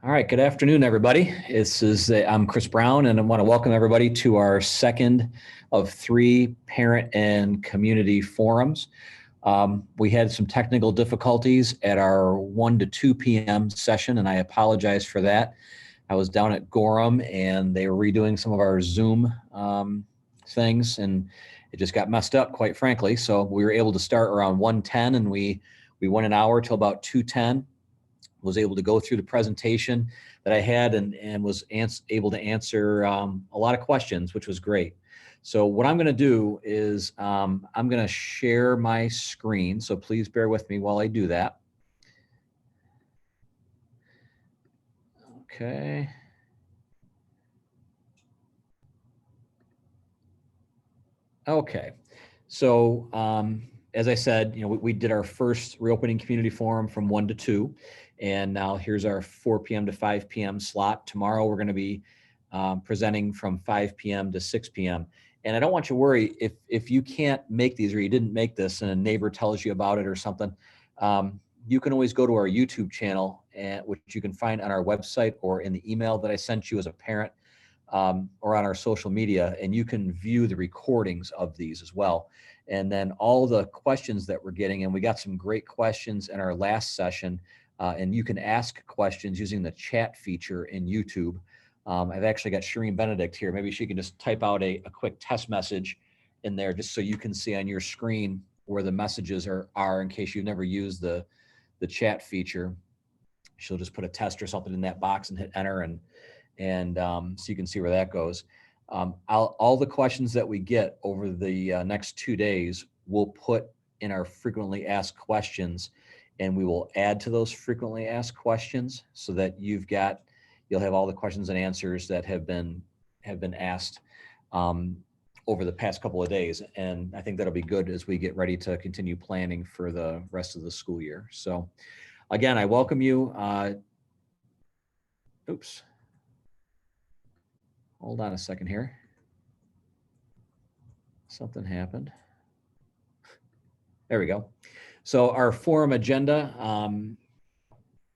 All right, good afternoon, everybody. I'm Chris Brown, and I want to welcome everybody to our second of three parent and community forums. We had some technical difficulties at our 1 to 2 p.m. session, and I apologize for that. I was down at Gorham, and they were redoing some of our Zoom things, and it just got messed up, quite frankly. So we were able to start around 1:10, and we went an hour till about 2:10. Was able to go through the presentation that I had and was able to answer a lot of questions, which was great. So what I'm going to do is I'm going to share my screen. So please bear with me while I do that. Okay. Okay. So as I said, we did our first reopening community forum from 1 to 2. And now here's our 4 p.m. to 5 p.m. slot. Tomorrow we're going to be presenting from 5 p.m. to 6 p.m. And I don't want you to worry if you can't make these or you didn't make this and a neighbor tells you about it or something. You can always go to our YouTube channel, which you can find on our website or in the email that I sent you as a parent, or on our social media, and you can view the recordings of these as well. And then all the questions that we're getting, and we got some great questions in our last session, and you can ask questions using the chat feature in YouTube. I've actually got Shireen Benedict here. Maybe she can just type out a quick test message in there just so you can see on your screen where the messages are in case you've never used the chat feature. She'll just put a test or something in that box and hit enter, and so you can see where that goes. All the questions that we get over the next 2 days, we'll put in our frequently asked questions, and we will add to those frequently asked questions so that you'll have all the questions and answers that have been asked over the past couple of days. And I think that'll be good as we get ready to continue planning for the rest of the school year. So again, I welcome you. Oops. Hold on a second here. Something happened. There we go. So our forum agenda,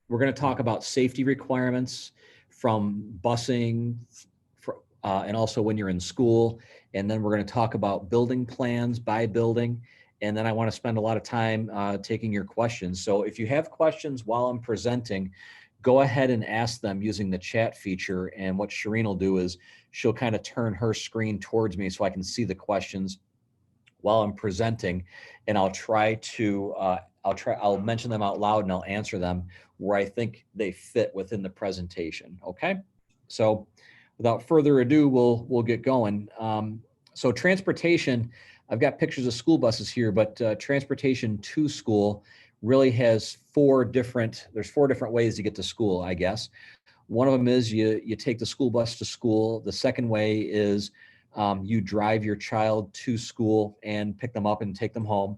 we're going to talk about safety requirements from busing and also when you're in school. And then we're going to talk about building plans by building. And then I want to spend a lot of time taking your questions. So if you have questions while I'm presenting, go ahead and ask them using the chat feature. And what Shireen will do is she'll kind of turn her screen towards me so I can see the questions while I'm presenting. And I'll mention them out loud and I'll answer them where I think they fit within the presentation. Okay. So without further ado, we'll get going. So transportation, I've got pictures of school buses here, but transportation to school really has there's four different ways to get to school, I guess. One of them is you take the school bus to school. The second way is you drive your child to school and pick them up and take them home.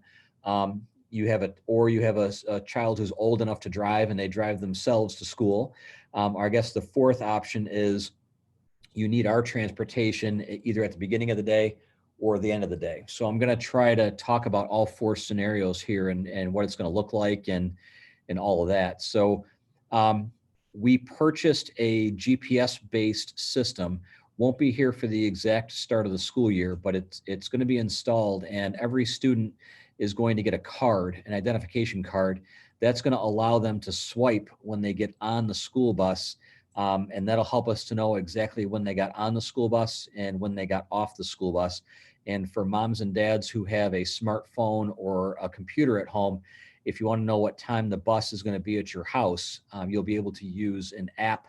You have a child who's old enough to drive and they drive themselves to school. Or I guess the fourth option is you need our transportation either at the beginning of the day or the end of the day. So I'm going to try to talk about all four scenarios here and what it's going to look like and all of that. So we purchased a GPS-based system. Won't be here for the exact start of the school year, but it's going to be installed, and every student is going to get a card, an identification card, that's going to allow them to swipe when they get on the school bus. And that'll help us to know exactly when they got on the school bus and when they got off the school bus. And for moms and dads who have a smartphone or a computer at home, if you want to know what time the bus is going to be at your house, you'll be able to use an app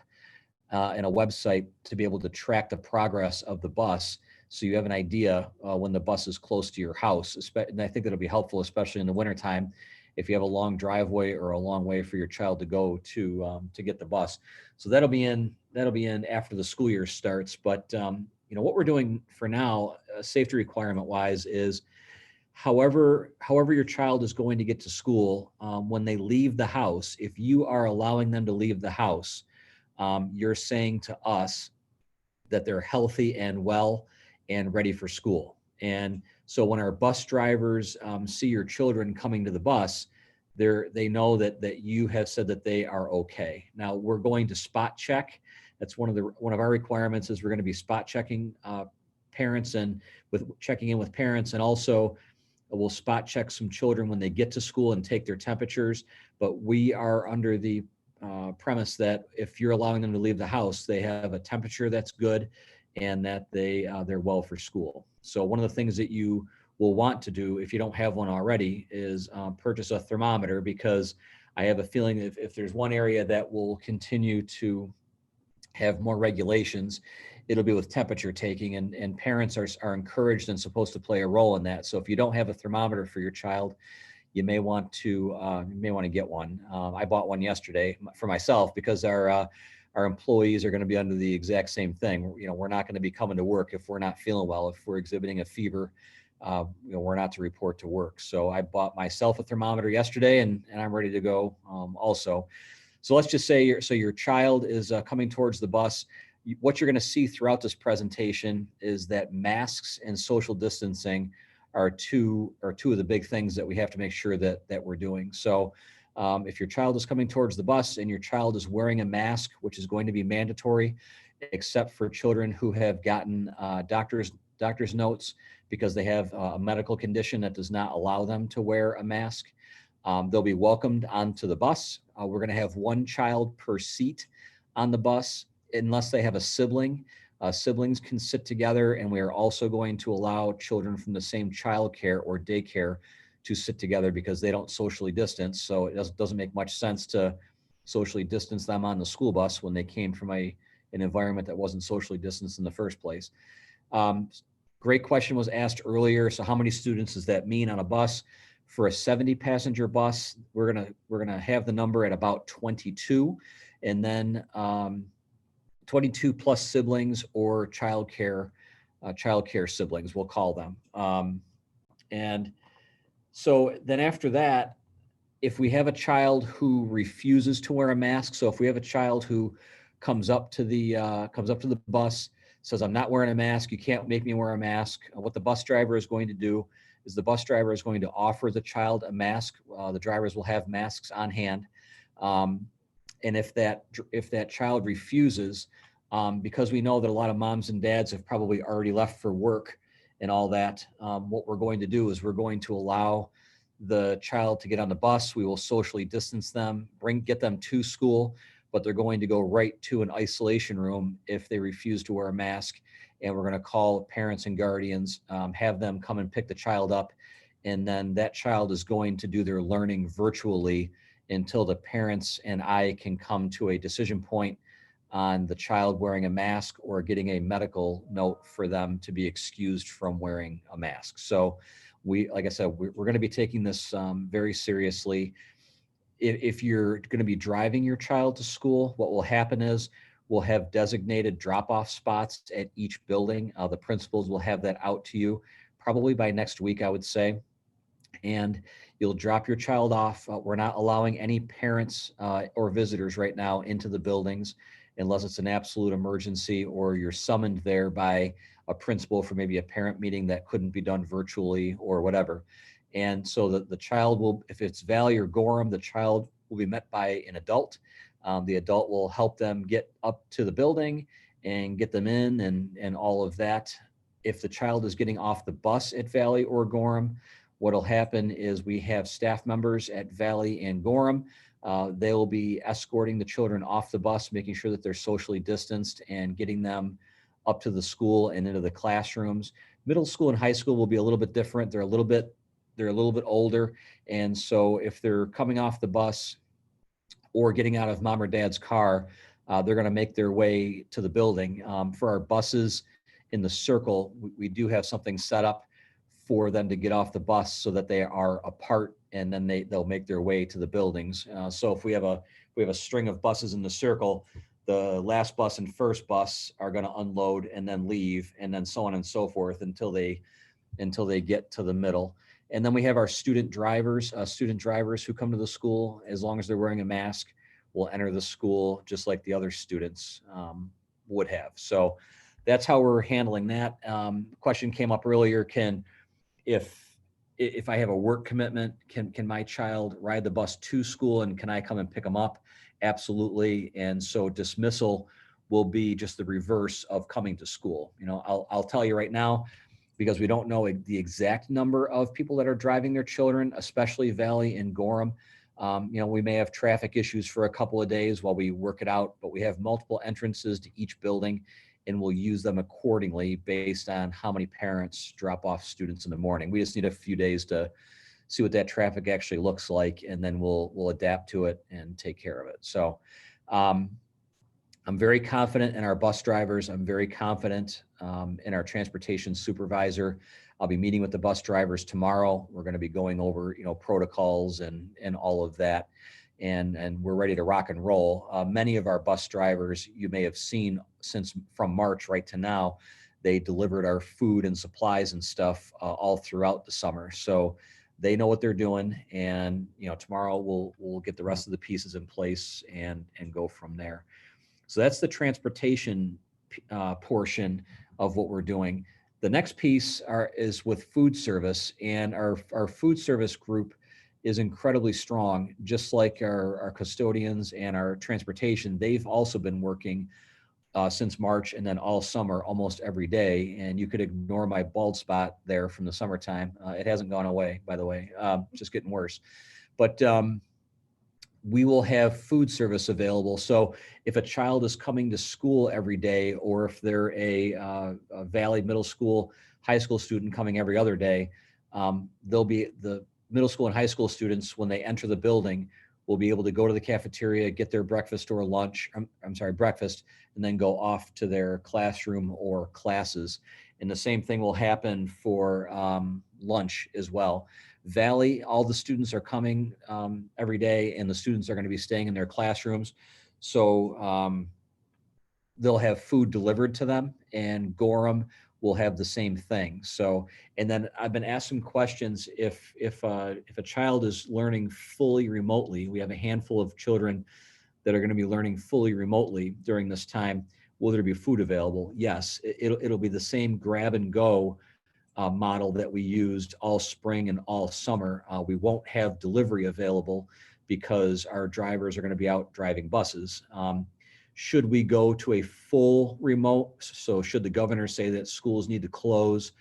and a website to be able to track the progress of the bus. So you have an idea when the bus is close to your house. And I think that'll be helpful, especially in the wintertime, if you have a long driveway or a long way for your child to go to get the bus. So that'll be in after the school year starts. But what we're doing for now, safety requirement wise, is however your child is going to get to school, when they leave the house, if you are allowing them to leave the house, you're saying to us that they're healthy and well and ready for school. And so when our bus drivers see your children coming to the bus, they know that you have said that they are okay. Now we're going to spot check. That's one of our requirements is we're going to be spot checking parents and with checking in with parents, and also we'll spot check some children when they get to school and take their temperatures. But we are under the premise that if you're allowing them to leave the house, they have a temperature that's good and that they're well for school. So one of the things that you will want to do if you don't have one already is purchase a thermometer, because I have a feeling if there's one area that will continue to have more regulations, it'll be with temperature taking, and parents are encouraged and supposed to play a role in that. So if you don't have a thermometer for your child, you may want to get one. I bought one yesterday for myself because our employees are going to be under the exact same thing. We're not going to be coming to work if we're not feeling well. If we're exhibiting a fever, we're not to report to work. So I bought myself a thermometer yesterday, and I'm ready to go also. So let's just say your child is coming towards the bus. What you're going to see throughout this presentation is that masks and social distancing are two of the big things that we have to make sure that we're doing. So if your child is coming towards the bus and your child is wearing a mask, which is going to be mandatory, except for children who have gotten doctor's notes because they have a medical condition that does not allow them to wear a mask, they'll be welcomed onto the bus. We're going to have one child per seat on the bus, unless they have a sibling. Siblings can sit together, and we are also going to allow children from the same childcare or daycare to sit together because they don't socially distance. So it doesn't make much sense to socially distance them on the school bus when they came from an environment that wasn't socially distanced in the first place. Great question was asked earlier. So how many students does that mean on a bus? For a 70-passenger bus, we're gonna have the number at about 22, and then 22 plus siblings or childcare siblings, we'll call them. And so then after that, if we have a child who refuses to wear a mask, so if we have a child who comes up to the bus, says, "I'm not wearing a mask, you can't make me wear a mask," what the bus driver is going to do is the bus driver is going to offer the child a mask. The drivers will have masks on hand. And if that child refuses, because we know that a lot of moms and dads have probably already left for work and all that, what we're going to do is we're going to allow the child to get on the bus. We will socially distance them, get them to school, but they're going to go right to an isolation room if they refuse to wear a mask. And we're going to call parents and guardians, have them come and pick the child up. And then that child is going to do their learning virtually until the parents and I can come to a decision point on the child wearing a mask or getting a medical note for them to be excused from wearing a mask. So like I said, we're going to be taking this very seriously. If you're going to be driving your child to school, what will happen is we'll have designated drop-off spots at each building. The principals will have that out to you probably by next week, I would say. And you'll drop your child off. We're not allowing any parents or visitors right now into the buildings unless it's an absolute emergency or you're summoned there by a principal for maybe a parent meeting that couldn't be done virtually or whatever. And so the child will, if it's Valley or Gorham, the child will be met by an adult. The adult will help them get up to the building and get them in and all of that. If the child is getting off the bus at Valley or Gorham, what'll happen is we have staff members at Valley and Gorham. They will be escorting the children off the bus, making sure that they're socially distanced and getting them up to the school and into the classrooms. Middle school and high school will be a little bit different. They're a little bit older. And so if they're coming off the bus or getting out of mom or dad's car, they're going to make their way to the building. For our buses in the circle, we do have something set up for them to get off the bus so that they are apart, and then they'll make their way to the buildings. So if we have a string of buses in the circle, the last bus and first bus are going to unload and then leave, and then so on and so forth until they get to the middle. And then we have our student drivers who come to the school. As long as they're wearing a mask, will enter the school just like the other students would have. So that's how we're handling that. Question came up earlier, if I have a work commitment, can my child ride the bus to school, and can I come and pick them up? Absolutely. And so dismissal will be just the reverse of coming to school. I'll tell you right now, because we don't know the exact number of people that are driving their children, especially Valley and Gorham. We may have traffic issues for a couple of days while we work it out, but we have multiple entrances to each building, and we'll use them accordingly based on how many parents drop off students in the morning. We just need a few days to see what that traffic actually looks like, and then we'll adapt to it and take care of it. So I'm very confident in our bus drivers. I'm very confident in our transportation supervisor. I'll be meeting with the bus drivers tomorrow. We're going to be going over, protocols and all of that, and we're ready to rock and roll. Many of our bus drivers, you may have seen since from March right to now, they delivered our food and supplies and stuff all throughout the summer. So they know what they're doing, and tomorrow we'll get the rest of the pieces in place and go from there. So that's the transportation portion of what we're doing. The next piece is with food service, and our food service group is incredibly strong, just like our custodians and our transportation. They've also been working since March, and then all summer, almost every day. And you could ignore my bald spot there from the summertime. It hasn't gone away, by the way, just getting worse. But we will have food service available. So if a child is coming to school every day, or if they're a Valley Middle School, high school student coming every other day, they'll be the middle school and high school students, when they enter the building, will be able to go to the cafeteria, get their breakfast or lunch, breakfast, and then go off to their classroom or classes. And the same thing will happen for lunch as well. Valley, all the students are coming every day, and the students are going to be staying in their classrooms. So they'll have food delivered to them, and Gorham will have the same thing. So, and then I've been asked some questions. If a child is learning fully remotely, we have a handful of children that are going to be learning fully remotely during this time. Will there be food available? Yes, it'll be the same grab and go model that we used all spring and all summer. We won't have delivery available because our drivers are going to be out driving buses. Should we go to a full remote? So should the governor say that schools need to close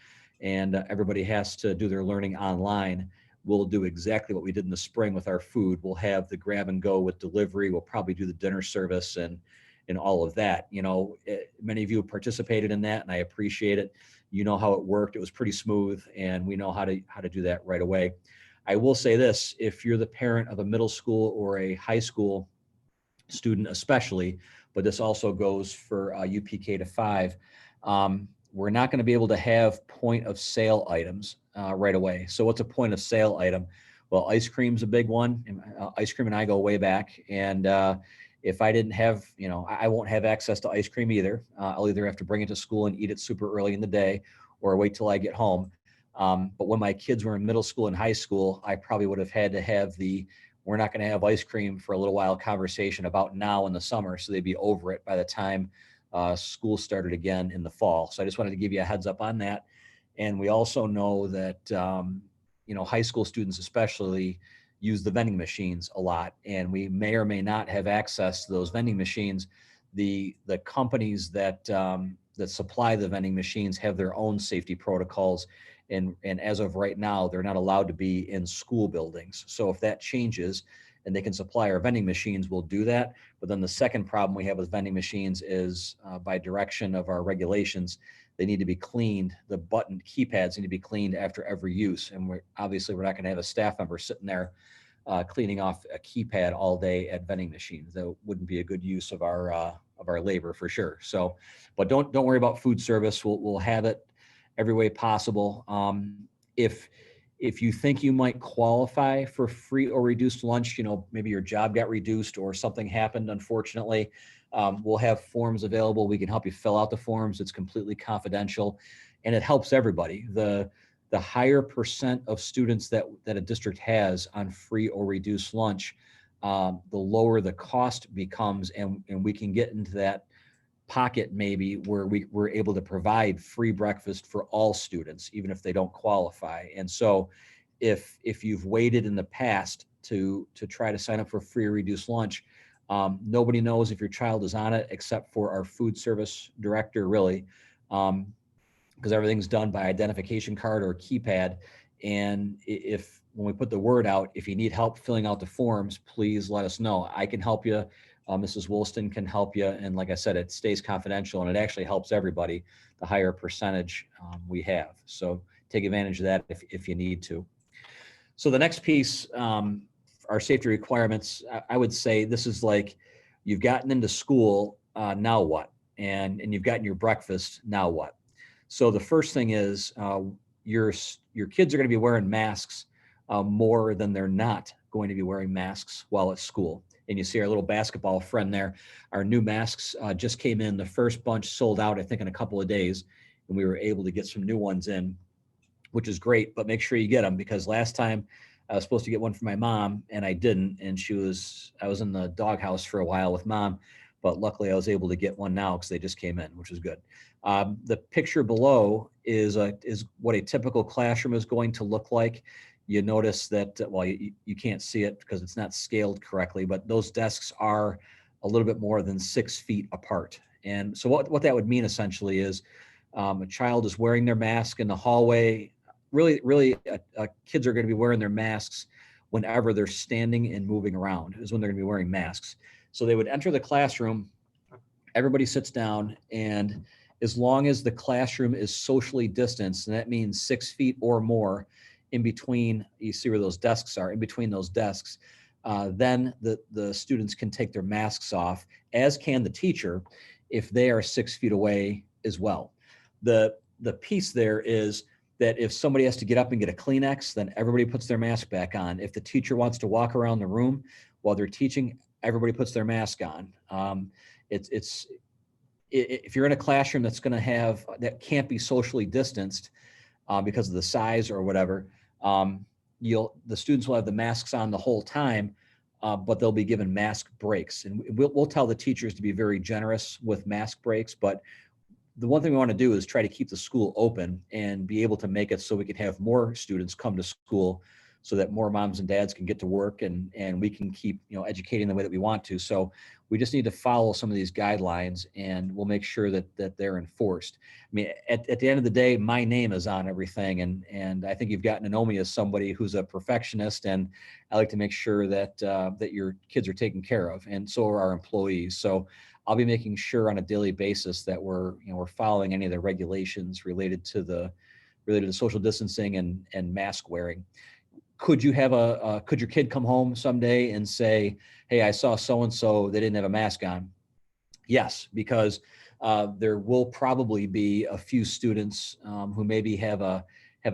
and everybody has to do their learning online, we'll do exactly what we did in the spring with our food. We'll have the grab and go with delivery. We'll probably do the dinner service and all of that. Many of you have participated in that, and I appreciate it. You know how it worked. It was pretty smooth, and we know how to do that right away. I will say this: if you're the parent of a middle school or a high school student, especially, but this also goes for UPK to 5, we're not going to be able to have point of sale items right away. So what's a point of sale item? Well, ice cream's a big one. Ice cream and I go way back, and if I didn't have, I won't have access to ice cream either. I'll either have to bring it to school and eat it super early in the day, or wait till I get home. But when my kids were in middle school and high school, I probably would have had to have we're not going to have ice cream for a little while conversation about now in the summer, so they'd be over it by the time school started again in the fall. So I just wanted to give you a heads up on that. And we also know that, high school students especially use the vending machines a lot, and we may or may not have access to those vending machines. The companies that supply the vending machines have their own safety protocols, and as of right now, they're not allowed to be in school buildings. So if that changes and they can supply our vending machines, we'll do that. But then the second problem we have with vending machines is by direction of our regulations, they need to be cleaned. The button keypads need to be cleaned after every use. And we're not going to have a staff member sitting there cleaning off a keypad all day at vending machines. That wouldn't be a good use of our labor for sure. So, but don't worry about food service. We'll have it every way possible. If you think you might qualify for free or reduced lunch, maybe your job got reduced or something happened, unfortunately, we'll have forms available. We can help you fill out the forms. It's completely confidential, and it helps everybody. The higher percent of students that a district has on free or reduced lunch, the lower the cost becomes, and we can get into that pocket maybe where we're able to provide free breakfast for all students, even if they don't qualify. And so if you've waited in the past to try to sign up for free or reduced lunch, nobody knows if your child is on it except for our food service director, really, because everything's done by identification card or keypad. And if when we put the word out, if you need help filling out the forms, please let us know. I can help you. Mrs. Woolston can help you. And like I said, it stays confidential, and it actually helps everybody the higher percentage we have. So take advantage of that if you need to. So the next piece, our safety requirements, I would say this is like you've gotten into school, now what? And you've gotten your breakfast, now what? So the first thing is your kids are going to be wearing masks more than they're not going to be wearing masks while at school. And you see our little basketball friend there. Our new masks just came in. The first bunch sold out, I think, in a couple of days, and we were able to get some new ones in, which is great. But make sure you get them, because last time I was supposed to get one for my mom and I didn't, and I was in the doghouse for a while with mom. But luckily, I was able to get one now because they just came in, which is good. The picture below is what a typical classroom is going to look like. You notice that, well, you can't see it because it's not scaled correctly, but those desks are a little bit more than 6 feet apart. And so what that would mean essentially is a child is wearing their mask in the hallway. Really, kids are going to be wearing their masks whenever they're standing and moving around is when they're going to be wearing masks. So they would enter the classroom, everybody sits down, and as long as the classroom is socially distanced, and that means 6 feet or more in between, you see where those desks are, in between those desks, then the students can take their masks off, as can the teacher, if they are 6 feet away as well. The piece there is that if somebody has to get up and get a Kleenex, then everybody puts their mask back on. If the teacher wants to walk around the room while they're teaching, everybody puts their mask on. If you're in a classroom that can't be socially distanced because of the size or whatever, the students will have the masks on the whole time, but they'll be given mask breaks. And we'll tell the teachers to be very generous with mask breaks, but the one thing we want to do is try to keep the school open and be able to make it so we can have more students come to school, so that more moms and dads can get to work, and we can keep educating the way that we want to. So we just need to follow some of these guidelines, and we'll make sure that they're enforced. I mean, at the end of the day, my name is on everything, and I think you've gotten to know me as somebody who's a perfectionist, and I like to make sure that that your kids are taken care of, and so are our employees. So I'll be making sure on a daily basis that we're following any of the regulations related to social distancing and mask wearing. Could you have could your kid come home someday and say, hey, I saw so-and-so, they didn't have a mask on? Yes, because there will probably be a few students who maybe have a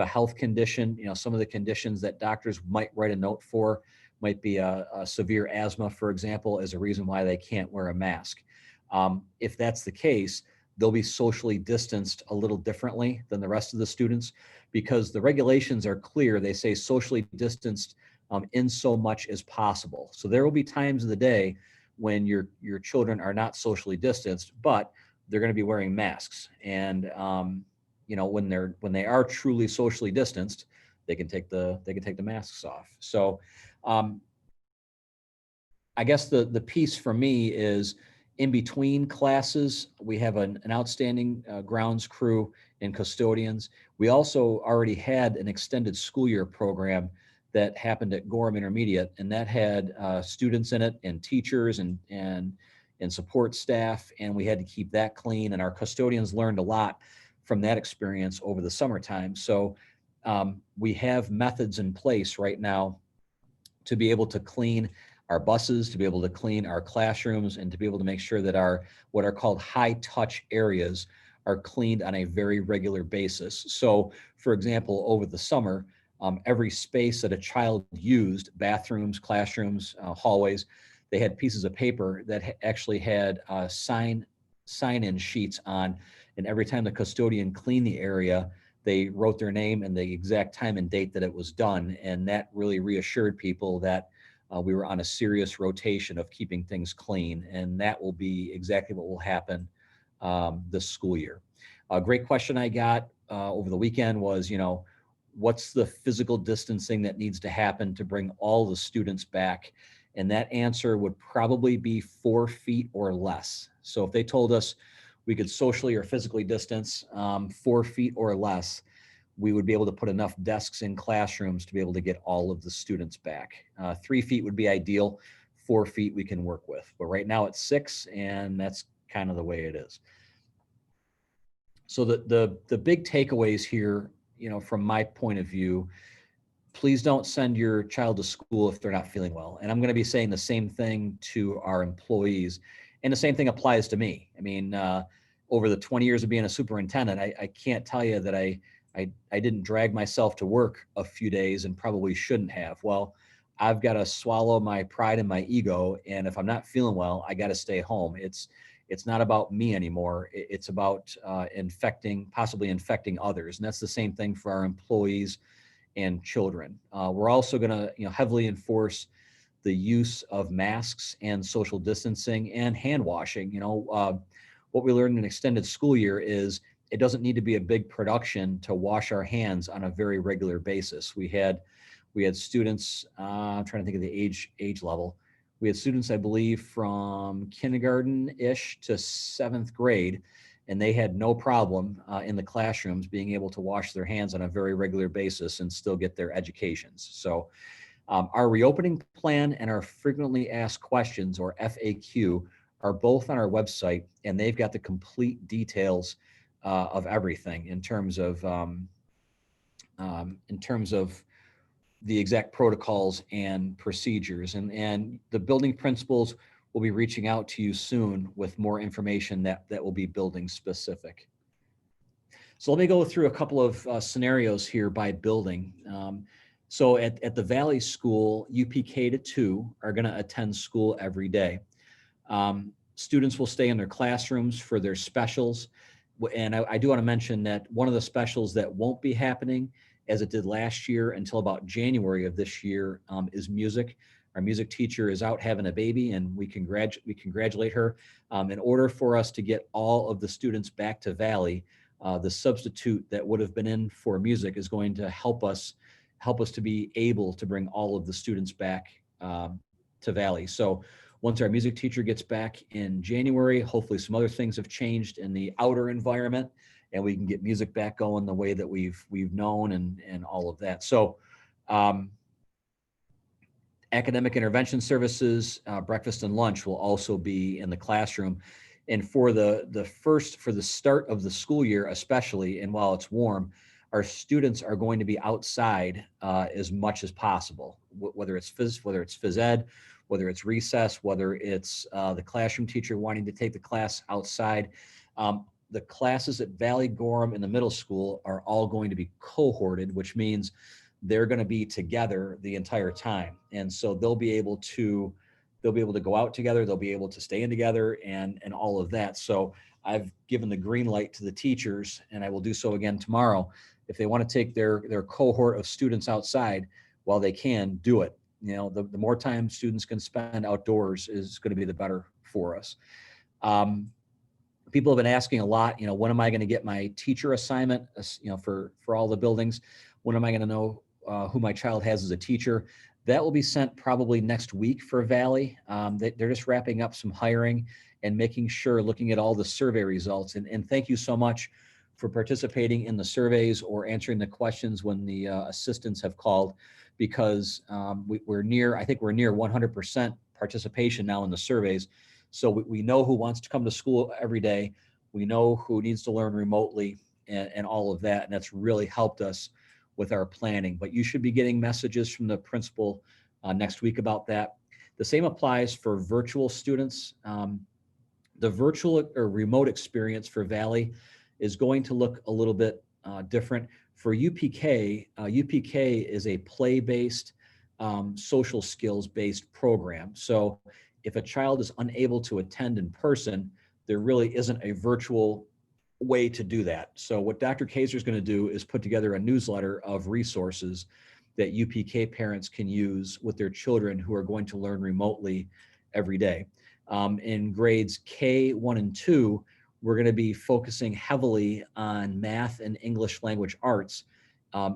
health condition. Some of the conditions that doctors might write a note for might be a severe asthma, for example, as a reason why they can't wear a mask. If that's the case, they'll be socially distanced a little differently than the rest of the students, because the regulations are clear. They say socially distanced in so much as possible. So there will be times of the day when your children are not socially distanced, but they're going to be wearing masks. And when they are truly socially distanced, they can take the masks off. So I guess the piece for me is, in between classes, we have an outstanding grounds crew and custodians. We also already had an extended school year program that happened at Gorham Intermediate, and that had students in it, and teachers and support staff, and we had to keep that clean. And our custodians learned a lot from that experience over the summertime. So we have methods in place right now to be able to clean our buses, to be able to clean our classrooms, and to be able to make sure that our what are called high touch areas are cleaned on a very regular basis. So for example, over the summer, every space that a child used, bathrooms, classrooms, hallways, they had pieces of paper that actually had sign-in sheets on, and every time the custodian cleaned the area, they wrote their name and the exact time and date that it was done. And that really reassured people that we were on a serious rotation of keeping things clean, and that will be exactly what will happen this school year. A great question I got over the weekend was, what's the physical distancing that needs to happen to bring all the students back? And that answer would probably be 4 feet or less. So if they told us we could socially or physically distance 4 feet or less, we would be able to put enough desks in classrooms to be able to get all of the students back. 3 feet would be ideal. 4 feet we can work with, but right now it's 6, and that's kind of the way it is. So the big takeaways here, from my point of view, please don't send your child to school if they're not feeling well. And I'm going to be saying the same thing to our employees, and the same thing applies to me. I mean, over the 20 years of being a superintendent, I can't tell you that I didn't drag myself to work a few days and probably shouldn't have. Well, I've got to swallow my pride and my ego. And if I'm not feeling well, I got to stay home. It's not about me anymore. It's about possibly infecting others. And that's the same thing for our employees and children. We're also going to heavily enforce the use of masks and social distancing and hand washing. What we learned in extended school year is it doesn't need to be a big production to wash our hands on a very regular basis. We had students, I'm trying to think of the age level. We had students, I believe, from kindergarten-ish to 7th grade, and they had no problem in the classrooms being able to wash their hands on a very regular basis and still get their educations. So our reopening plan and our frequently asked questions, or FAQ, are both on our website, and they've got the complete details of everything in terms of the exact protocols and procedures. And the building principals will be reaching out to you soon with more information that will be building specific. So let me go through a couple of scenarios here by building. So at the Valley School, UPK to 2 are going to attend school every day. Students will stay in their classrooms for their specials. And I do want to mention that one of the specials that won't be happening, as it did last year until about January of this year, is music. Our music teacher is out having a baby, and we congratulate her. In order for us to get all of the students back to Valley, the substitute that would have been in for music is going to help us to be able to bring all of the students back to Valley. So once our music teacher gets back in January, hopefully some other things have changed in the outer environment, and we can get music back going the way that we've known and all of that. So academic intervention services, breakfast and lunch will also be in the classroom. And for the start of the school year especially, and while it's warm, our students are going to be outside as much as possible, whether it's phys ed, whether it's recess, whether it's the classroom teacher wanting to take the class outside. The classes at Valley, Gorham, and the middle school are all going to be cohorted, which means they're going to be together the entire time. And so they'll be able to go out together, they'll be able to stay in together and all of that. So I've given the green light to the teachers, and I will do so again tomorrow. If they want to take their cohort of students outside, while they can, do it. The more time students can spend outdoors is going to be the better for us. People have been asking a lot, when am I going to get my teacher assignment, for all the buildings? When am I going to know who my child has as a teacher? That will be sent probably next week for Valley. They're just wrapping up some hiring and making sure, looking at all the survey results. And thank you so much for participating in the surveys or answering the questions when the assistants have called, because we're near 100% participation now in the surveys. So we know who wants to come to school every day. We know who needs to learn remotely and all of that. And that's really helped us with our planning. But you should be getting messages from the principal next week about that. The same applies for virtual students. The virtual or remote experience for Valley is going to look a little bit different. For UPK, UPK is a play-based, social skills-based program. So if a child is unable to attend in person, there really isn't a virtual way to do that. So what Dr. Kaiser is going to do is put together a newsletter of resources that UPK parents can use with their children who are going to learn remotely every day. In grades K1 and 2, we're going to be focusing heavily on math and English language arts.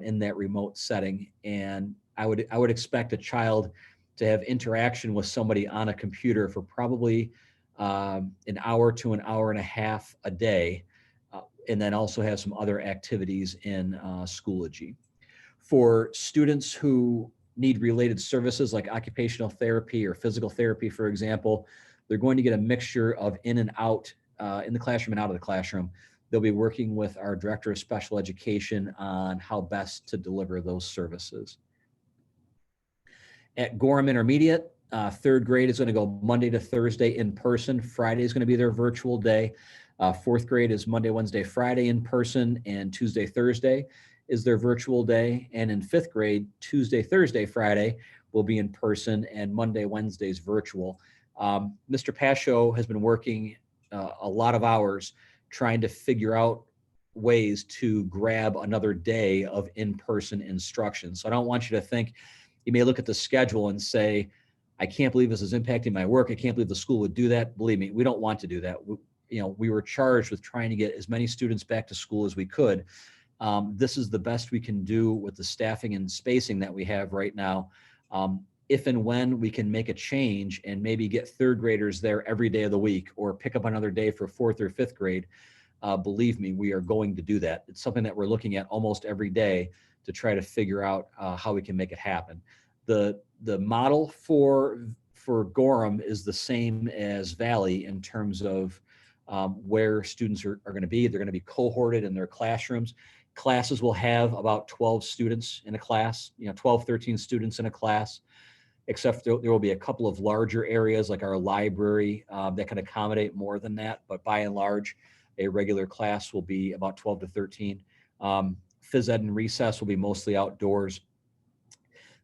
in that remote setting. And I would expect a child to have interaction with somebody on a computer for probably an hour to an hour and a half a day, and then also have some other activities in Schoology. For students who need related services like occupational therapy or physical therapy, for example, they're going to get a mixture of in and out, in the classroom and out of the classroom. They'll be working with our Director of Special Education on how best to deliver those services. At Gorham Intermediate, third grade is going to go Monday to Thursday in person. Friday is going to be their virtual day. Fourth grade is Monday, Wednesday, Friday in person, and Tuesday, Thursday is their virtual day. And in fifth grade, Tuesday, Thursday, Friday will be in person, and Monday, Wednesday is virtual. Mr. Pasho has been working a lot of hours trying to figure out ways to grab another day of in-person instruction. So I don't want you to think, you may look at the schedule and say, I can't believe this is impacting my work. I can't believe the school would do that. Believe me, we don't want to do that. We were charged with trying to get as many students back to school as we could. This is the best we can do with the staffing and spacing that we have right now. If and when we can make a change and maybe get third graders there every day of the week, or pick up another day for fourth or fifth grade, believe me, we are going to do that. It's something that we're looking at almost every day to try to figure out how we can make it happen. The model for Gorham is the same as Valley in terms of where students are going to be. They're going to be cohorted in their classrooms. Classes will have about 12 students in a class, 12, 13 students in a class, except there will be a couple of larger areas like our library that can accommodate more than that. But by and large, a regular class will be about 12 to 13. Phys ed and recess will be mostly outdoors.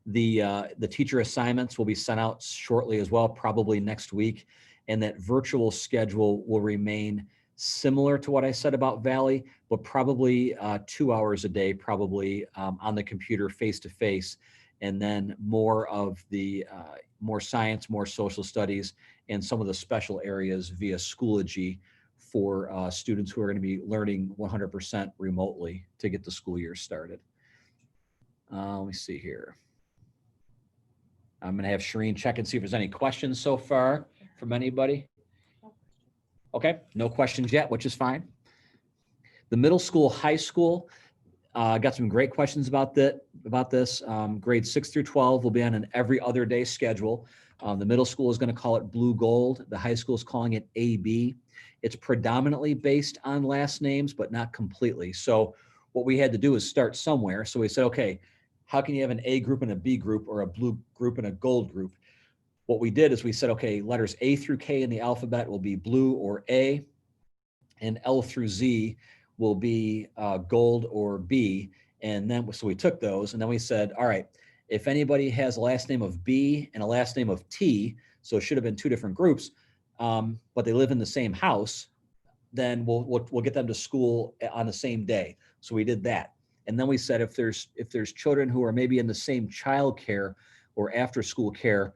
The teacher assignments will be sent out shortly as well, probably next week. And that virtual schedule will remain similar to what I said about Valley, but probably 2 hours a day, probably on the computer face-to-face, and then more of the more science, more social studies, and some of the special areas via Schoology for students who are going to be learning 100% remotely to get the school year started. Let me see here. I'm going to have Shireen check and see if there's any questions so far from anybody. Okay, no questions yet, which is fine. The middle school, high school, got some great questions about this. Grades 6 through 12 will be on an every other day schedule. The middle school is going to call it Blue Gold. The high school is calling it AB. It's predominantly based on last names, but not completely. So what we had to do is start somewhere. So we said, okay, how can you have an A group and a B group, or a blue group and a gold group? What we did is we said, okay, letters A through K in the alphabet will be blue or A, and L through Z will be gold or B. And then, so we took those, and then we said, all right, if anybody has a last name of B and a last name of T, so it should have been two different groups, but they live in the same house, then we'll get them to school on the same day. So we did that. And then we said, if there's children who are maybe in the same child care or after school care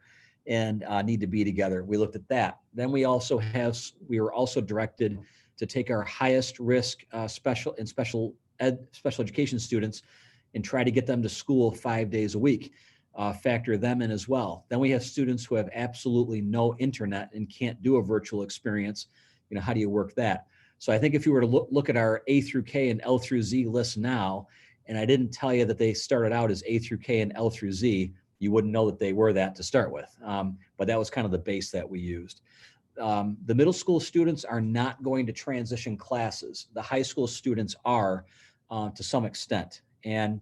and need to be together, we looked at that. Then we were also directed to take our highest risk special education students and try to get them to school 5 days a week, factor them in as well. Then we have students who have absolutely no internet and can't do a virtual experience. How do you work that? So I think if you were to look at our A through K and L through Z list now, and I didn't tell you that they started out as A through K and L through Z, you wouldn't know that they were that to start with. But that was kind of the base that we used. The middle school students are not going to transition classes. The high school students are to some extent. And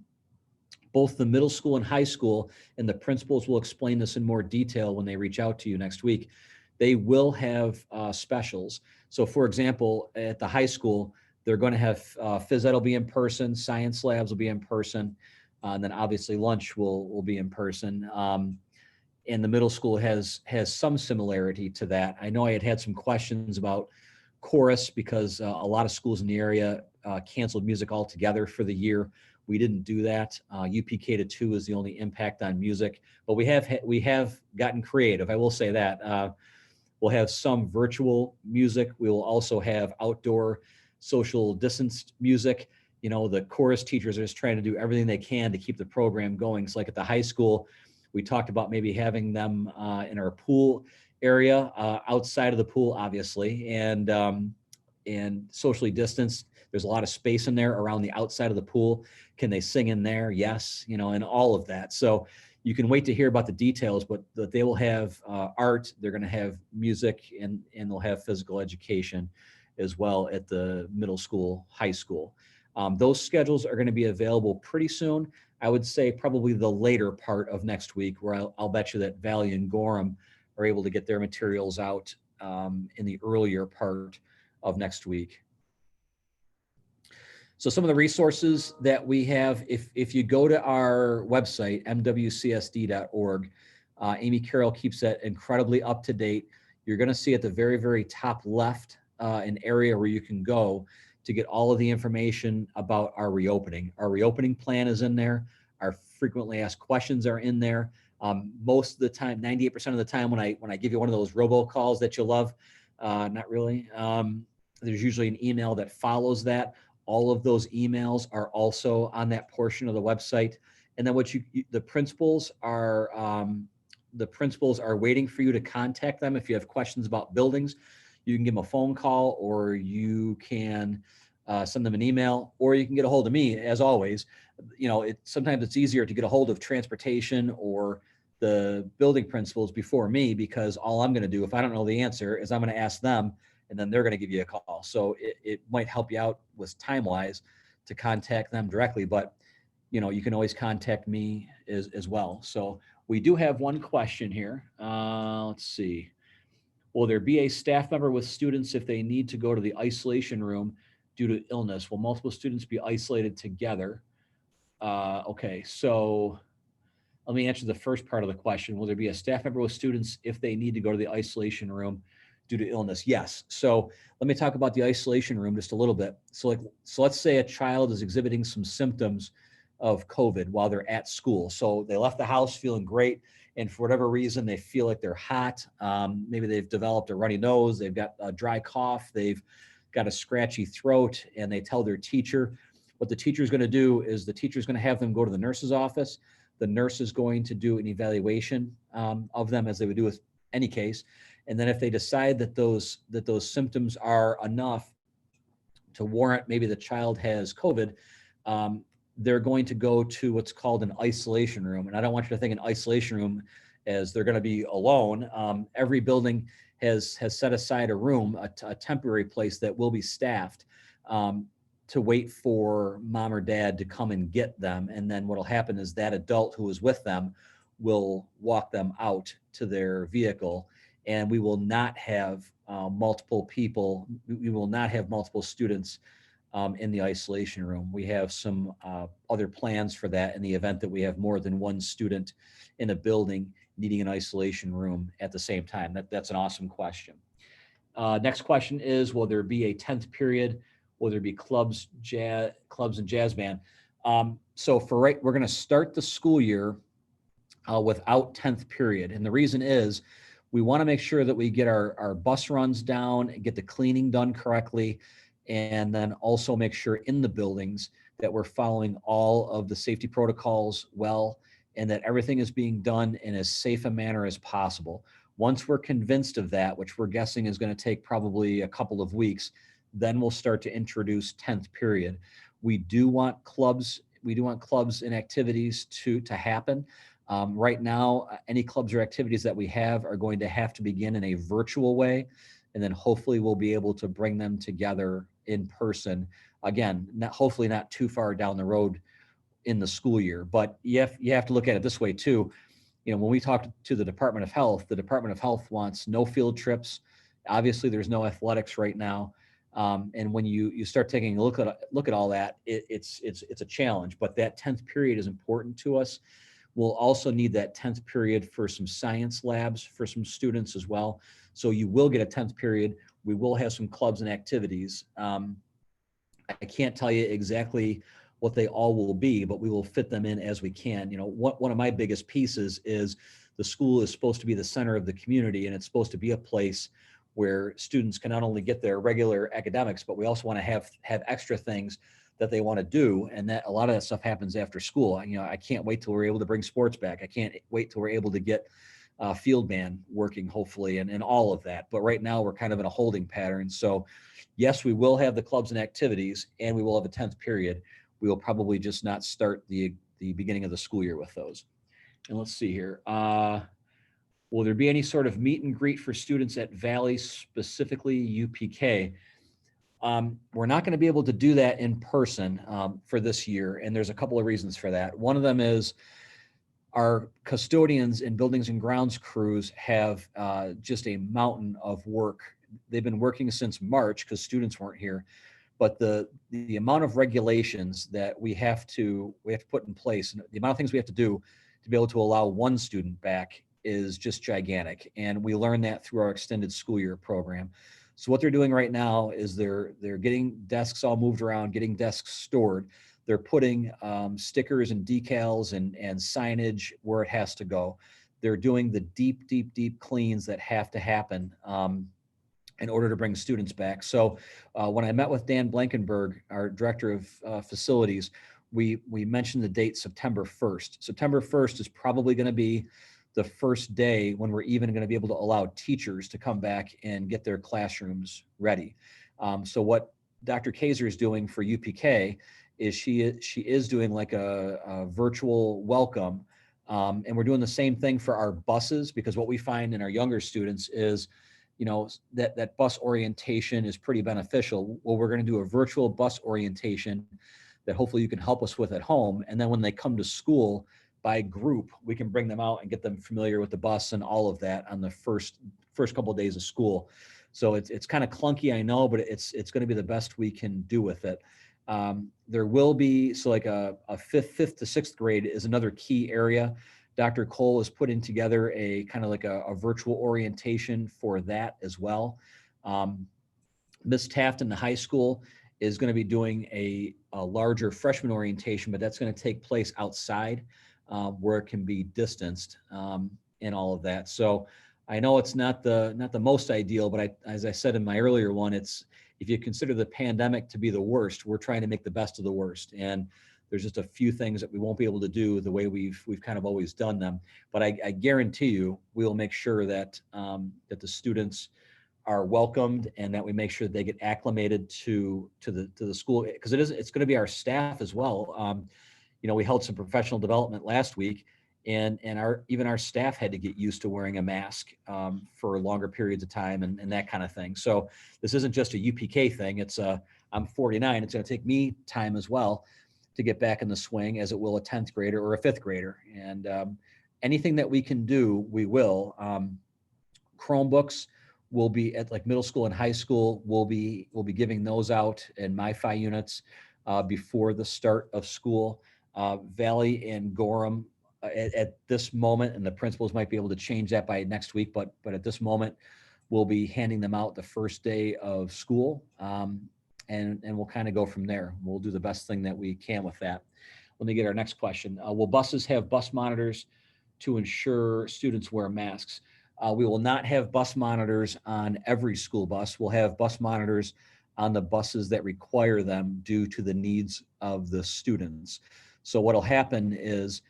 both the middle school and high school, and the principals will explain this in more detail when they reach out to you next week, they will have specials. So for example, at the high school, they're going to have phys ed will be in person, science labs will be in person, and then obviously lunch will be in person. And the middle school has some similarity to that. I know I had some questions about chorus because a lot of schools in the area canceled music altogether for the year. We didn't do that. UPK to 2 is the only impact on music, but we have gotten creative. I will say that. We'll have some virtual music. We will also have outdoor social distanced music. you know, the chorus teachers are just trying to do everything they can to keep the program going. So like at the high school, we talked about maybe having them in our pool area, outside of the pool, obviously, and socially distanced. There's a lot of space in there around the outside of the pool. Can they sing in there? Yes, you know, and all of that. So you can wait to hear about the details, but they will have art. They're going to have music, and they'll have physical education as well at the middle school, high school. Those schedules are going to be available pretty soon. I would say probably the later part of next week, where I'll bet you that Valley and Gorham are able to get their materials out in the earlier part of next week. So some of the resources that we have, if you go to our website, mwcsd.org, Amy Carroll keeps that incredibly up to date. You're going to see at the very, very top left an area where you can go to get all of the information about our reopening. Our reopening plan is in there. Our frequently asked questions are in there. Most of the time, 98% of the time, when I give you one of those robocalls that you love, not really. There's usually an email that follows that. All of those emails are also on that portion of the website. And then the principals are waiting for you to contact them. If you have questions about buildings, you can give them a phone call, or you can send them an email, or you can get a hold of me. As always, you know, sometimes it's easier to get a hold of transportation or the building principals before me, because all I'm going to do, if I don't know the answer, is I'm going to ask them, and then they're going to give you a call. So it might help you out with time-wise to contact them directly, but you know, you can always contact me as well. So we do have one question here. Let's see. Will there be a staff member with students if they need to go to the isolation room due to illness? Will multiple students be isolated together? Okay, so let me answer the first part of the question. Will there be a staff member with students if they need to go to the isolation room due to illness? Yes. So let me talk about the isolation room just a little bit. So let's say a child is exhibiting some symptoms of COVID while they're at school. So they left the house feeling great, and for whatever reason, they feel like they're hot. Maybe they've developed a runny nose, they've got a dry cough, they've got a scratchy throat, and they tell their teacher. What the teacher is going to do is the teacher is going to have them go to the nurse's office. The nurse is going to do an evaluation of them, as they would do with any case. And then if they decide that those symptoms are enough to warrant maybe the child has COVID, they're going to go to what's called an isolation room. And I don't want you to think an isolation room as they're going to be alone. Every building has set aside a room, a temporary place that will be staffed to wait for mom or dad to come and get them. And then what'll happen is that adult who is with them will walk them out to their vehicle, and we will not have multiple people. We will not have multiple students in the isolation room. We have some other plans for that in the event that we have more than one student in a building needing an isolation room at the same time. That's an awesome question. Next question is, will there be a 10th period? Will there be clubs and jazz band? So we're going to start the school year without 10th period. And the reason is we want to make sure that we get our bus runs down and get the cleaning done correctly. And then also make sure in the buildings that we're following all of the safety protocols well, and that everything is being done in as safe a manner as possible. Once we're convinced of that, which we're guessing is going to take probably a couple of weeks, then we'll start to introduce 10th period. We do want clubs and activities to happen. Right now, any clubs or activities that we have are going to have to begin in a virtual way, and then hopefully we'll be able to bring them together in person. Again, hopefully not too far down the road in the school year, but you have to look at it this way too. You know, when we talk to the Department of Health, the Department of Health wants no field trips. Obviously, there's no athletics right now. And when you start taking a look at all that, it's a challenge. But that 10th period is important to us. We'll also need that 10th period for some science labs for some students as well. So you will get a 10th period. We will have some clubs and activities. I can't tell you exactly what they all will be, but we will fit them in as we can. You know, one of my biggest pieces is the school is supposed to be the center of the community, and it's supposed to be a place where students can not only get their regular academics, but we also want to have extra things that they want to do. And that a lot of that stuff happens after school. I can't wait till we're able to bring sports back. I can't wait till we're able to get field band working, hopefully, and all of that. But right now we're kind of in a holding pattern. So yes, we will have the clubs and activities, and we will have a 10th period. We will probably just not start the beginning of the school year with those. And let's see here. Will there be any sort of meet and greet for students at Valley, specifically UPK? We're not going to be able to do that in person for this year, and there's a couple of reasons for that. One of them is our custodians and buildings and grounds crews have just a mountain of work. They've been working since March because students weren't here, but the amount of regulations that we have to put in place, and the amount of things we have to do to be able to allow one student back is just gigantic. And we learned that through our extended school year program. So what they're doing right now is they're getting desks all moved around, getting desks stored. They're putting stickers and decals and signage where it has to go. They're doing the deep cleans that have to happen in order to bring students back. So when I met with Dan Blankenberg, our director of facilities, we mentioned the date September 1st. September 1st is probably going to be the first day when we're even going to be able to allow teachers to come back and get their classrooms ready. So what Dr. Kaiser is doing for UPK is she is doing like a virtual welcome. And we're doing the same thing for our buses, because what we find in our younger students is, that bus orientation is pretty beneficial. Well, we're going to do a virtual bus orientation that hopefully you can help us with at home. And then when they come to school, by group, we can bring them out and get them familiar with the bus and all of that on the first couple of days of school. So it's kind of clunky, I know, but it's going to be the best we can do with it. There will be, so like a fifth to sixth grade is another key area. Dr. Cole is putting together a kind of like a virtual orientation for that as well. Ms. Taft in the high school is going to be doing a larger freshman orientation, but that's going to take place outside where it can be distanced and all of that. So I know it's not the most ideal, but as I said in my earlier one, it's, if you consider the pandemic to be the worst, we're trying to make the best of the worst. And there's just a few things that we won't be able to do the way we've kind of always done them. But I guarantee you, we'll make sure that that the students are welcomed and that we make sure that they get acclimated to the school, because it's going to be our staff as well. We held some professional development last week, and even our staff had to get used to wearing a mask for longer periods of time and that kind of thing. So this isn't just a UPK thing. I'm 49. It's going to take me time as well to get back in the swing, as it will a 10th grader or a 5th grader. And anything that we can do, we will. Chromebooks will be at like middle school and high school. We'll be giving those out in MiFi units before the start of school. Valley and Gorham at this moment, and the principals might be able to change that by next week, but at this moment, we'll be handing them out the first day of school, and we'll kind of go from there. We'll do the best thing that we can with that. Let me get our next question. Will buses have bus monitors to ensure students wear masks? We will not have bus monitors on every school bus. We'll have bus monitors on the buses that require them due to the needs of the students. So what'll happen is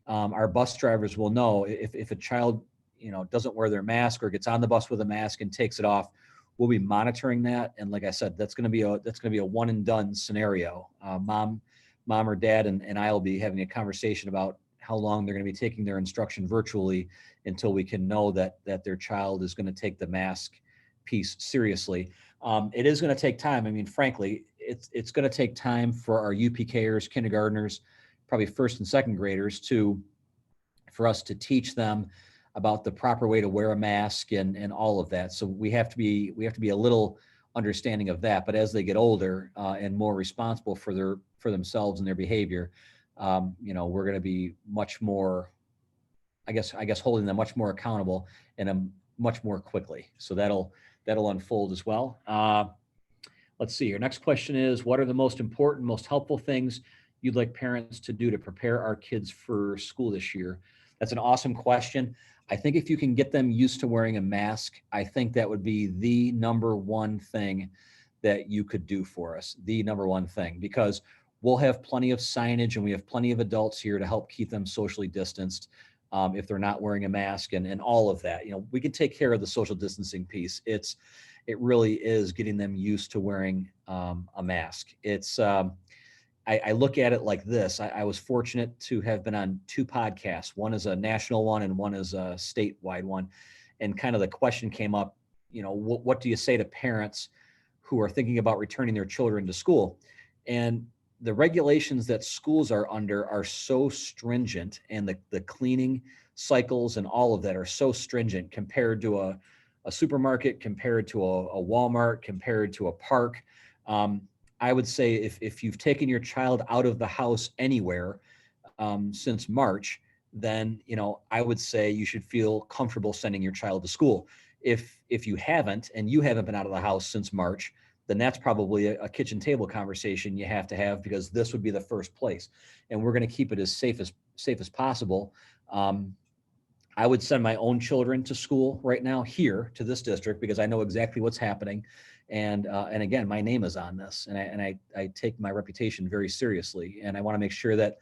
our bus drivers will know if a child, doesn't wear their mask or gets on the bus with a mask and takes it off. We'll be monitoring that, and like I said, that's going to be a one and done scenario. Mom or dad and I will be having a conversation about how long they're going to be taking their instruction virtually until we can know that their child is going to take the mask piece seriously. It is going to take time. I mean, frankly, it's going to take time for our UPKers, kindergartners, probably first and second graders for us to teach them about the proper way to wear a mask and all of that. So we have to be a little understanding of that. But as they get older and more responsible for themselves and their behavior, we're going to be much more, I guess holding them much more accountable and much more quickly. So that'll unfold as well. Let's see here. Next question is, what are the most important, most helpful things you'd like parents to do to prepare our kids for school this year? That's an awesome question. I think if you can get them used to wearing a mask, I think that would be the number one thing that you could do for us, the number one thing, because we'll have plenty of signage and we have plenty of adults here to help keep them socially distanced if they're not wearing a mask and all of that. We can take care of the social distancing piece. It really is getting them used to wearing a mask. I look at it like this. I was fortunate to have been on 2 podcasts. One is a national one and one is a statewide one. And kind of the question came up, what do you say to parents who are thinking about returning their children to school? And the regulations that schools are under are so stringent, and the cleaning cycles and all of that are so stringent compared to a supermarket, compared to a Walmart, compared to a park. I would say if you've taken your child out of the house anywhere since March, then I would say you should feel comfortable sending your child to school. If you haven't, and you haven't been out of the house since March, then that's probably a kitchen table conversation you have to have, because this would be the first place. And we're going to keep it as safe as possible. I would send my own children to school right now here to this district, because I know exactly what's happening. And again, my name is on this, and I take my reputation very seriously. And I want to make sure that,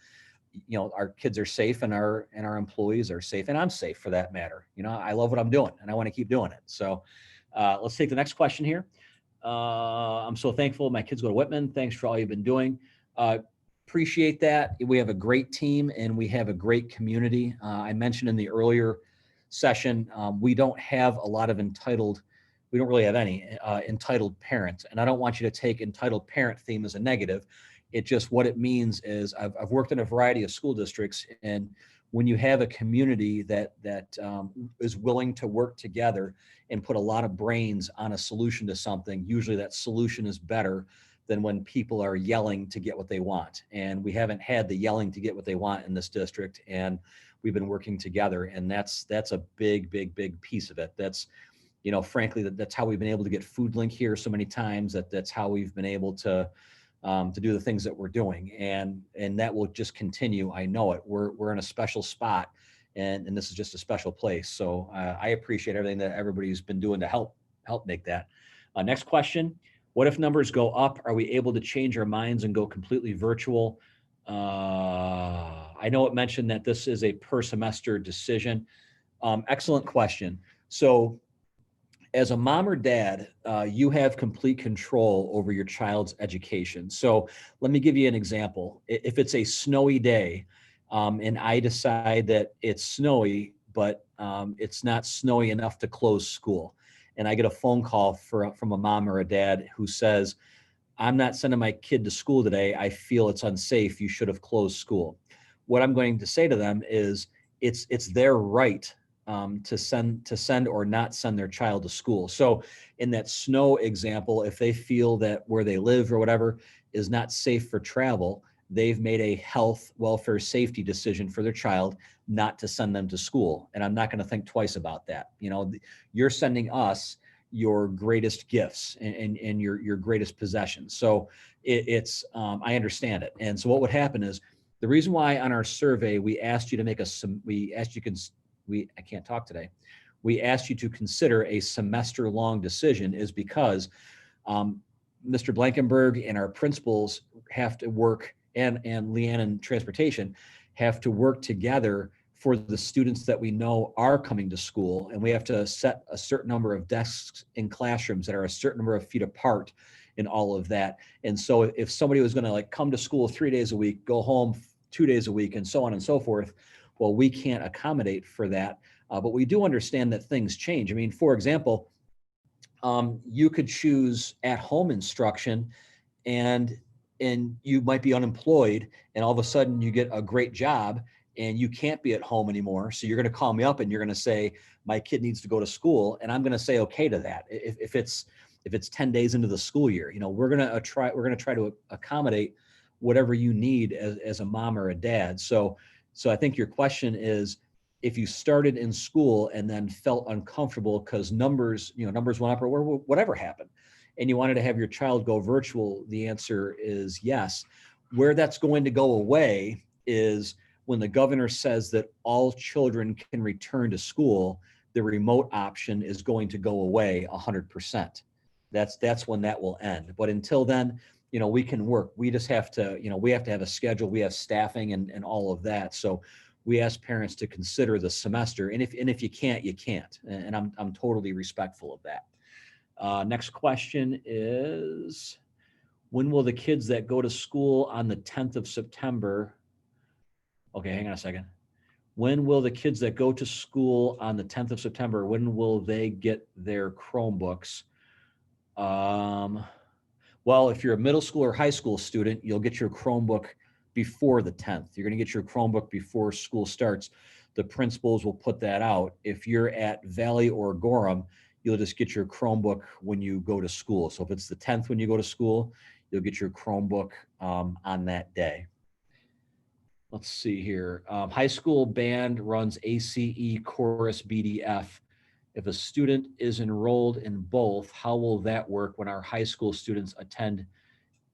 our kids are safe and our employees are safe, and I'm safe for that matter. I love what I'm doing and I want to keep doing it. So let's take the next question here. I'm so thankful my kids go to Whitman. Thanks for all you've been doing. Appreciate that. We have a great team and we have a great community. I mentioned in the earlier session, we don't have a lot of we don't really have any entitled parents. And I don't want you to take entitled parent theme as a negative. It just, what it means is I've worked in a variety of school districts, and when you have a community that is willing to work together and put a lot of brains on a solution to something, usually that solution is better than when people are yelling to get what they want. And we haven't had the yelling to get what they want in this district, and we've been working together, and that's a big piece of it. That's, frankly, that's how we've been able to get Food Link here so many times. That's how we've been able to do the things that we're doing, and that will just continue. I know it. We're in a special spot, and this is just a special place. So I appreciate everything that everybody's been doing to help make that. Next question: what if numbers go up? Are we able to change our minds and go completely virtual? I know it mentioned that this is a per semester decision. Excellent question. So, as a mom or dad, you have complete control over your child's education. So let me give you an example. If it's a snowy day and I decide that it's snowy, but it's not snowy enough to close school, and I get a phone call from a mom or a dad who says, I'm not sending my kid to school today, I feel it's unsafe, you should have closed school. What I'm going to say to them is, it's their right to send or not send their child to school. So in that snow example, if they feel that where they live or whatever is not safe for travel, they've made a health, welfare, safety decision for their child not to send them to school. And I'm not going to think twice about that. You're sending us your greatest gifts and your greatest possessions. So I understand it. And so what would happen is, the reason why on our survey we asked you to make I can't talk today. We asked you to consider a semester-long decision is because Mr. Blankenberg and our principals have to work, and Leanne in transportation have to work together for the students that we know are coming to school. And we have to set a certain number of desks in classrooms that are a certain number of feet apart and all of that. And so if somebody was going to come to school 3 days a week, go home 2 days a week, and so on and so forth, well, we can't accommodate for that. But we do understand that things change. I mean, for example, you could choose at-home instruction, and you might be unemployed, and all of a sudden you get a great job and you can't be at home anymore. So you're going to call me up and you're going to say, my kid needs to go to school. And I'm going to say, okay to that. If it's 10 days into the school year, we're going to try to accommodate whatever you need as a mom or a dad. So I think your question is, if you started in school and then felt uncomfortable because numbers went up or whatever happened, and you wanted to have your child go virtual, the answer is yes. Where that's going to go away is when the governor says that all children can return to school, the remote option is going to go away 100%. That's when that will end. But until then, we can work. We just have to, we have to have a schedule. We have staffing and all of that. So we ask parents to consider the semester. And if you can't, you can't. And I'm totally respectful of that. Next question is, when will the kids that go to school on the 10th of September? Okay, hang on a second. When will the kids that go to school on the 10th of September, when will they get their Chromebooks? Well, if you're a middle school or high school student, you'll get your Chromebook before the 10th. You're going to get your Chromebook before school starts. The principals will put that out. If you're at Valley or Gorham, you'll just get your Chromebook when you go to school. So if it's the 10th when you go to school, you'll get your Chromebook on that day. Let's see here. High school band runs ACE, chorus, BDF. If a student is enrolled in both, how will that work when our high school students attend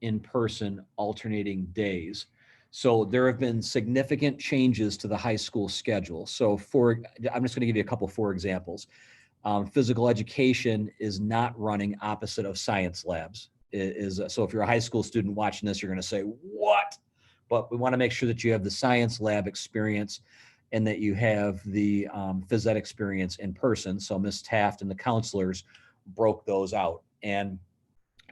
in person alternating days? So there have been significant changes to the high school schedule. So I'm just going to give you a couple for examples. Physical education is not running opposite of science labs. So if you're a high school student watching this, you're going to say, what? But we want to make sure that you have the science lab experience and that you have the phys ed experience in person. So Ms. Taft and the counselors broke those out. And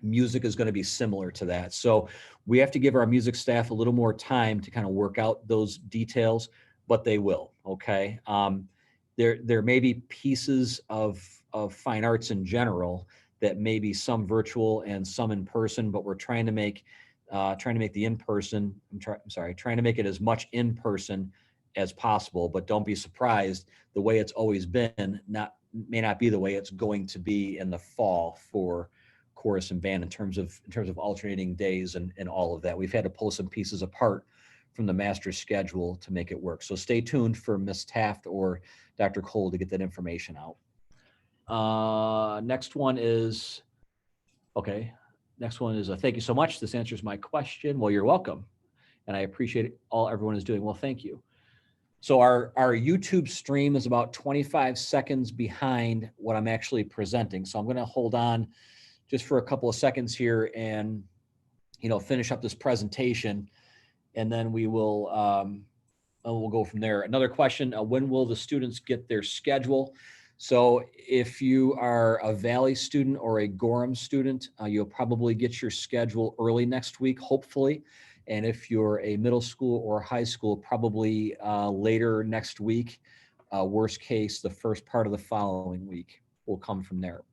music is going to be similar to that. So we have to give our music staff a little more time to kind of work out those details, but they will, okay? There may be pieces of fine arts in general that may be some virtual and some in person, but we're trying to make the in-person, trying to make it as much in person as possible, but don't be surprised. The way it's always been may not be the way it's going to be in the fall for chorus and band in terms of alternating days and all of that. We've had to pull some pieces apart from the master schedule to make it work. So stay tuned for Ms. Taft or Dr. Cole to get that information out. Next one is, thank you so much. This answers my question. Well, you're welcome. And I appreciate everyone is doing. Well, thank you. So our YouTube stream is about 25 seconds behind what I'm actually presenting. So I'm going to hold on just for a couple of seconds here and, finish up this presentation, and then we'll go from there. Another question, when will the students get their schedule? So if you are a Valley student or a Gorham student, you'll probably get your schedule early next week, hopefully. And if you're a middle school or high school, probably later next week. Worst case, the first part of the following week will come from there.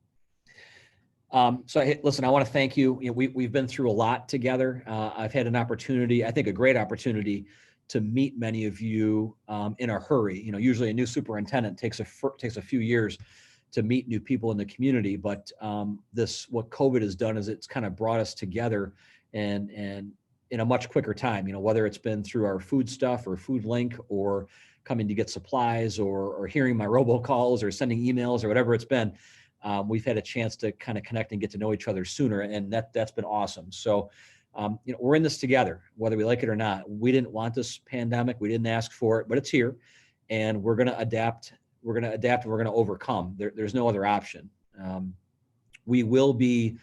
Listen, I want to thank you. We've been through a lot together. I've had an opportunity, I think a great opportunity, to meet many of you in a hurry. Usually a new superintendent takes a few years to meet new people in the community, but what COVID has done is it's kind of brought us together and in a much quicker time, whether it's been through our food stuff or Food Link or coming to get supplies or hearing my robocalls or sending emails or whatever it's been. We've had a chance to kind of connect and get to know each other sooner, and that's been awesome. So, we're in this together, whether we like it or not. We didn't want this pandemic. We didn't ask for it, but it's here, and we're going to adapt. We're going to adapt, and we're going to overcome. There's no other option. We will be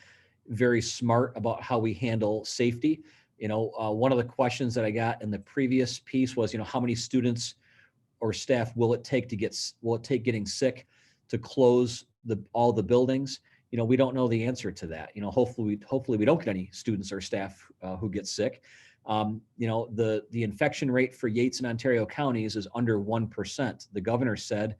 very smart about how we handle safety. One of the questions that I got in the previous piece was, how many students or staff will it take getting sick to close all the buildings? We don't know the answer to that. Hopefully we don't get any students or staff who get sick. The infection rate for Yates and Ontario counties is under 1%. The governor said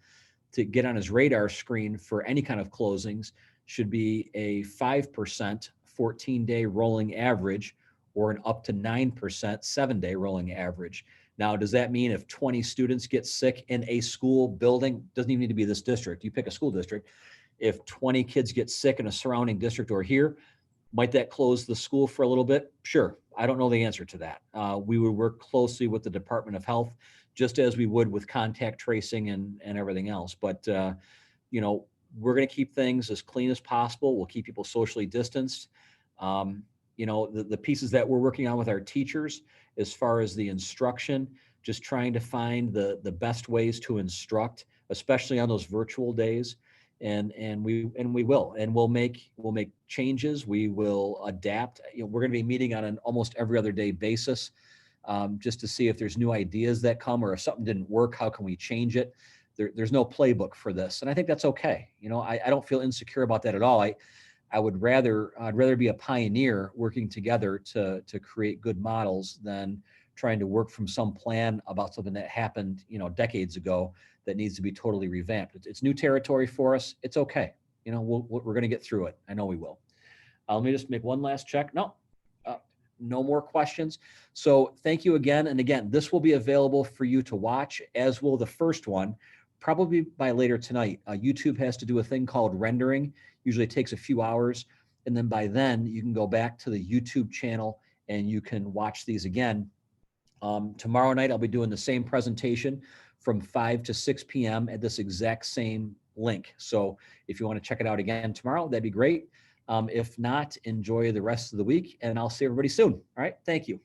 to get on his radar screen for any kind of closings should be a 5% 14-day rolling average or an up to 9% 7-day rolling average. Now, does that mean if 20 students get sick in a school building, doesn't even need to be this district, you pick a school district, if 20 kids get sick in a surrounding district or here, might that close the school for a little bit? Sure. I don't know the answer to that. We would work closely with the Department of Health, just as we would with contact tracing and everything else. But, we're going to keep things as clean as possible. We'll keep people socially distanced. The pieces that we're working on with our teachers, as far as the instruction, just trying to find the best ways to instruct, especially on those virtual days. and we will, and we'll make changes. We will adapt. We're going to be meeting on an almost every other day basis, just to see if there's new ideas that come, or if something didn't work, how can we change it? There's no playbook for this, and I think that's okay. I don't feel insecure about that at all. I'd rather be a pioneer working together to create good models than trying to work from some plan about something that happened, decades ago that needs to be totally revamped. It's new territory for us. It's okay. We're going to get through it. I know we will. Let me just make one last check. No, no more questions. So thank you again. And again, this will be available for you to watch, as will the first one, probably by later tonight. YouTube has to do a thing called rendering. Usually it takes a few hours. And then by then you can go back to the YouTube channel and you can watch these again. Tomorrow night, I'll be doing the same presentation from 5 to 6 p.m. at this exact same link. So if you want to check it out again tomorrow, that'd be great. If not, enjoy the rest of the week, and I'll see everybody soon. All right. Thank you.